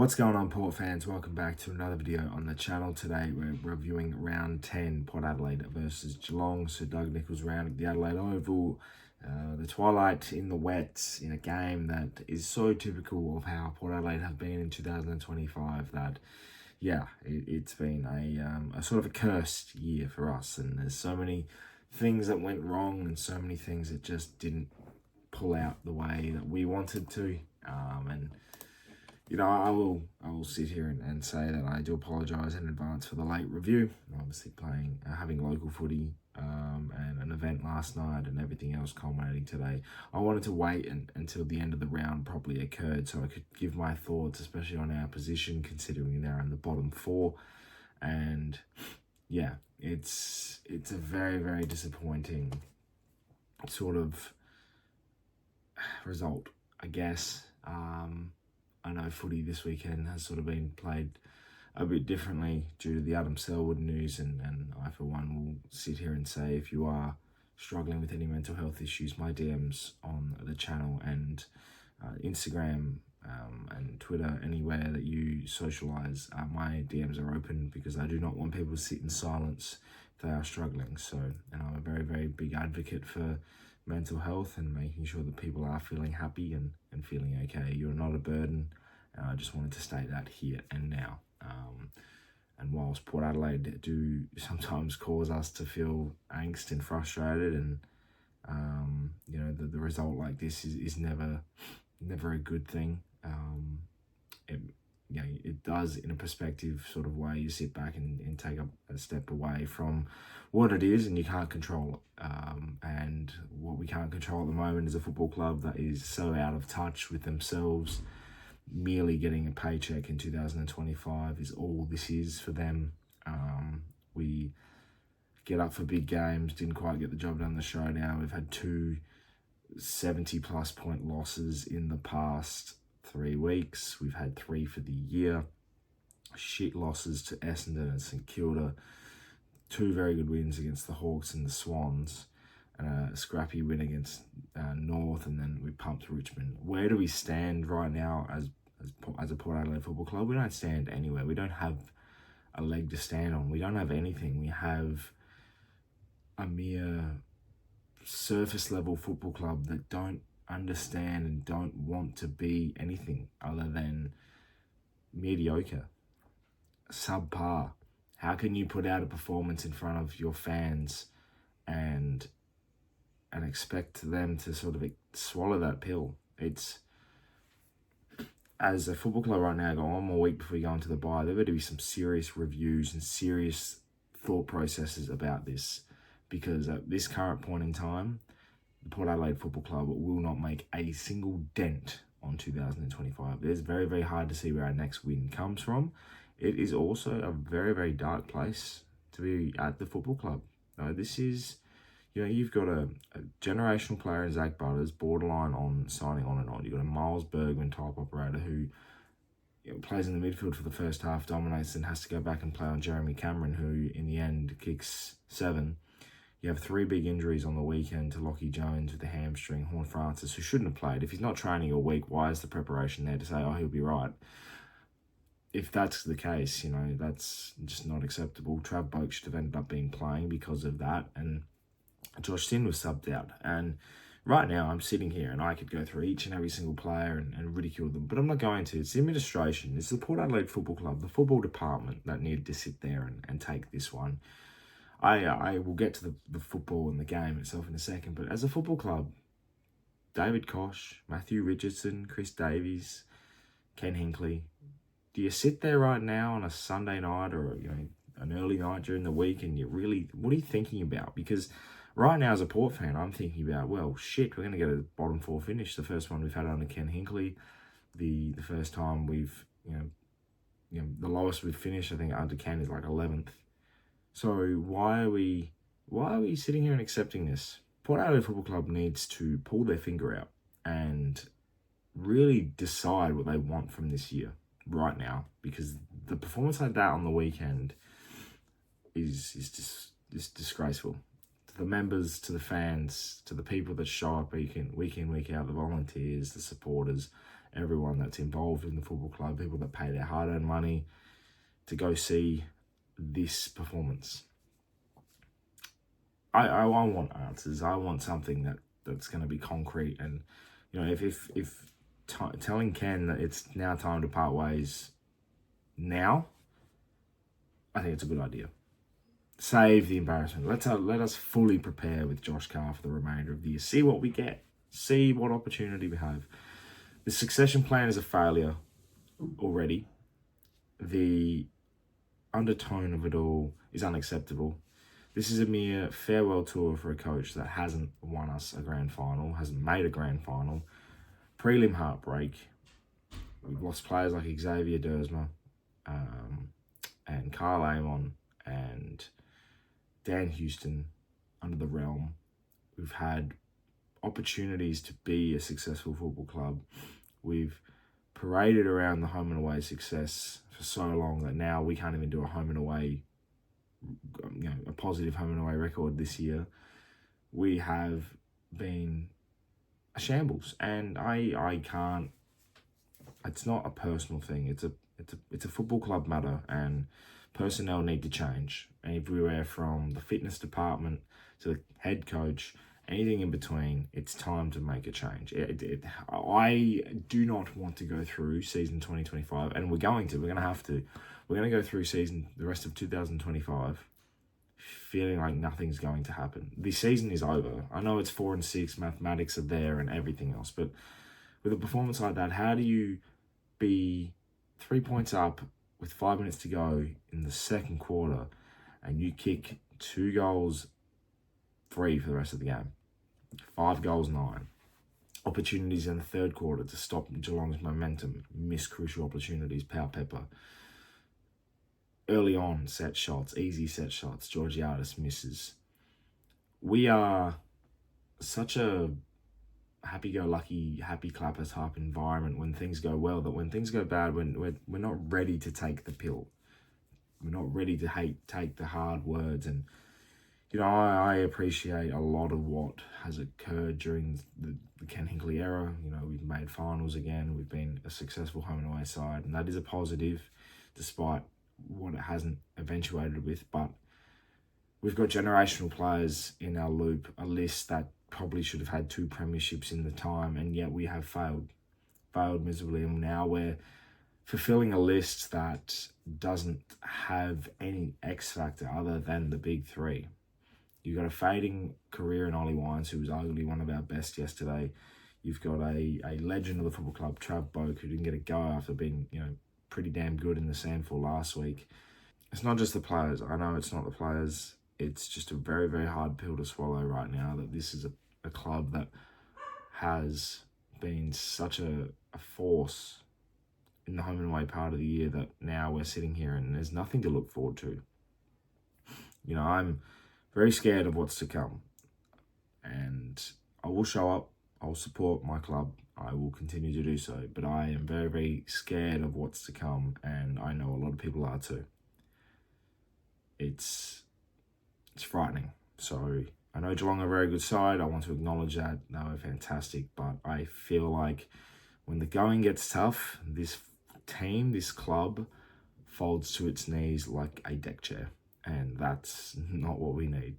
What's going on, Port fans? Welcome back to another video on the channel. Today we're reviewing round 10, Port Adelaide versus Geelong. So Doug Nicholls round at the Adelaide Oval. The twilight in the wet in a game that is so typical of how Port Adelaide have been in 2025 that, yeah, it's been a sort of a cursed year for us. And there's so many things that went wrong and so many things that just didn't pull out the way that we wanted to. You know, I will sit here and say that I do apologise in advance for the late review. Obviously having local footy and an event last night and everything else culminating today. I wanted to wait until the end of the round probably occurred so I could give my thoughts, especially on our position, considering they're in the bottom four. And yeah, it's a very, very disappointing sort of result, I guess. I know footy this weekend has sort of been played a bit differently due to the Adam Selwood news, and I, for one, will sit here and say if you are struggling with any mental health issues, my DMs on the channel and Instagram and Twitter, anywhere that you socialise, my DMs are open because I do not want people to sit in silence if they are struggling. So, and I'm a very, very big advocate for mental health and making sure that people are feeling happy and feeling okay. You're not a burden. I just wanted to state that here and now. And whilst Port Adelaide do sometimes cause us to feel angst and frustrated, and you know, the result like this is never a good thing. It does, in a perspective sort of way, you sit back and take a step away from what it is, and you can't control it. And what we can't control at the moment is a football club that is so out of touch with themselves. Merely getting a paycheck in 2025 is all this is for them. We get up for big games, didn't quite get the job done the show now. We've had 2 70-plus point losses in the past 3 weeks. We've had 3 for the year. Shit losses to Essendon and St Kilda. 2 very good wins against the Hawks and the Swans. And a scrappy win against North, and then we pumped Richmond. Where do we stand right now as a Port Adelaide Football Club? We don't stand anywhere. We don't have a leg to stand on. We don't have anything. We have a mere surface level football club that don't understand and don't want to be anything other than mediocre, subpar. How can you put out a performance in front of your fans and expect them to sort of swallow that pill? It's, as a football club right now, go one more week before you go into the bye, there better be some serious reviews and serious thought processes about this, because at this current point in time, the Port Adelaide Football Club will not make a single dent on 2025. It's very, very hard to see where our next win comes from. It is also a very, very dark place to be at the football club. This is, you know, you've got a generational player in Zach Butters, borderline on signing on and on. You've got a Miles Bergman type operator who, you know, plays in the midfield for the first half, dominates, and has to go back and play on Jeremy Cameron, who in the end kicks 7. You have 3 big injuries on the weekend to Lockie Jones with the hamstring, Horne-Francis, who shouldn't have played. If he's not training all week, why is the preparation there to say, oh, he'll be right? If that's the case, you know, that's just not acceptable. Trav Boak should have ended up being playing because of that, and Josh Sin was subbed out. And right now I'm sitting here and I could go through each and every single player and ridicule them, but I'm not going to. It's the administration. It's the Port Adelaide Football Club, the football department, that needed to sit there and take this one. I will get to the football and the game itself in a second, but as a football club, David Koch, Matthew Richardson, Chris Davies, Ken Hinkley, do you sit there right now on a Sunday night or, you know, an early night during the week, and what are you thinking about? Because right now, as a Port fan, I'm thinking about, well, shit, we're going to get a bottom 4 finish. The first one we've had under Ken Hinkley. The first time we've, you know, the lowest we've finished, I think, under Ken is like 11th. So why are we sitting here and accepting this? Port Adelaide Football Club needs to pull their finger out and really decide what they want from this year right now, because the performance like that on the weekend is just disgraceful. To the members, to the fans, to the people that show up week in, week out, the volunteers, the supporters, everyone that's involved in the football club, people that pay their hard-earned money to go see this performance. I want answers. I want something that's going to be concrete. And, you know, if telling Ken that it's now time to part ways now, I think it's a good idea. Save the embarrassment. Let us fully prepare with Josh Carr for the remainder of the year. See what we get. See what opportunity we have. The succession plan is a failure already. The undertone of it all is unacceptable. This is a mere farewell tour for a coach that hasn't won us a grand final, hasn't made a grand final. Prelim heartbreak. We've lost players like Xavier Dersma and Carl Amon and Dan Houston under the realm. We've had opportunities to be a successful football club. We've paraded around the home and away success for so long that now we can't even do a home and away, a positive home and away record this year. We have been a shambles, and I can't. It's not a personal thing. It's a football club matter, and personnel need to change. Everywhere from the fitness department to the head coach, anything in between, it's time to make a change. I do not want to go through season 2025, and we're going to have to. We're going to go through the rest of 2025 feeling like nothing's going to happen. The season is over. I know it's 4 and 6, mathematics are there and everything else, but with a performance like that, how do you be 3 points up with 5 minutes to go in the second quarter and you kick 2 goals, 3 for the rest of the game? 5 goals, 9. Opportunities in the third quarter to stop Geelong's momentum. Miss crucial opportunities. Power Pepper. Early on, set shots, easy set shots. Georgiadis misses. We are such a happy-go-lucky, happy-clapper type environment when things go well, that when things go bad, we're not ready to take the pill. We're not ready to take the hard words. And, you know, I appreciate a lot of what has occurred during the Ken Hinkley era. You know, we've made finals again. We've been a successful home and away side, and that is a positive, despite what it hasn't eventuated with. But we've got generational players in our loop, a list that probably should have had 2 premierships in the time, and yet we have failed miserably. And now we're fulfilling a list that doesn't have any X factor other than the big 3. You've got a fading career in Ollie Wines, who was arguably one of our best yesterday. You've got a legend of the football club, Trav Boak, who didn't get a go after being, pretty damn good in the SANFL last week. It's not just the players. I know it's not the players. It's just a very, very hard pill to swallow right now, that this is a club that has been such a force in the home and away part of the year, that now we're sitting here and there's nothing to look forward to. You know, I'm very scared of what's to come, and I will show up. I will support my club. I will continue to do so, but I am very, very scared of what's to come, and I know a lot of people are too. It's frightening. So I know Geelong are a very good side. I want to acknowledge that. They were fantastic, but I feel like when the going gets tough, this team, this club, folds to its knees like a deck chair, and that's not what we need.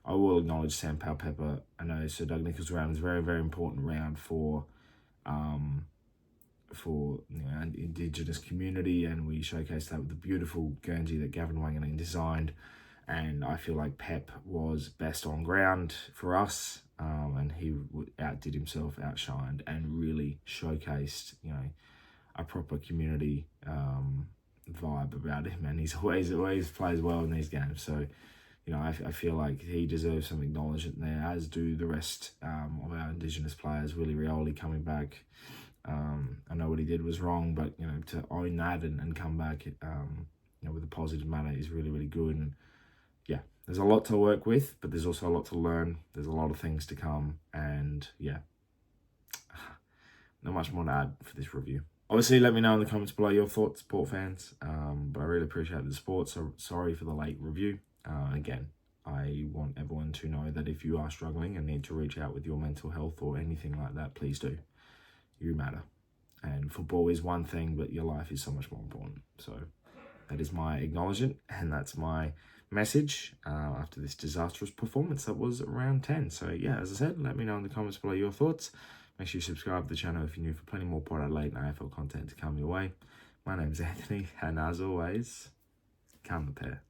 I will acknowledge Sam Powell-Pepper. I know Sir Doug Nicholls' round is a very, very important round for Indigenous community, and we showcased that with the beautiful Guernsey that Gavin Wanganing designed. And I feel like Pep was best on ground for us, and he outdid himself, outshined, and really showcased, a proper community vibe about him. And he's always plays well in these games. So, I feel like he deserves some acknowledgement there, as do the rest of our Indigenous players. Willie Rioli coming back. I know what he did was wrong, but, to own that and come back, with a positive manner is really, really good. And yeah, there's a lot to work with, but there's also a lot to learn. There's a lot of things to come, and yeah, not much more to add for this review. Obviously, let me know in the comments below your thoughts, sport fans, but I really appreciate the support, so sorry for the late review. Again, I want everyone to know that if you are struggling and need to reach out with your mental health or anything like that, please do. you matter. And football is one thing, but your life is so much more important. So that is my acknowledgement, and that's my message after this disastrous performance that was round 10. So yeah, as I said, let me know in the comments below your thoughts. Make sure you subscribe to the channel if you're new for plenty more Port Adelaide and AFL content to come your way. My name is Anthony, and as always, come the pair.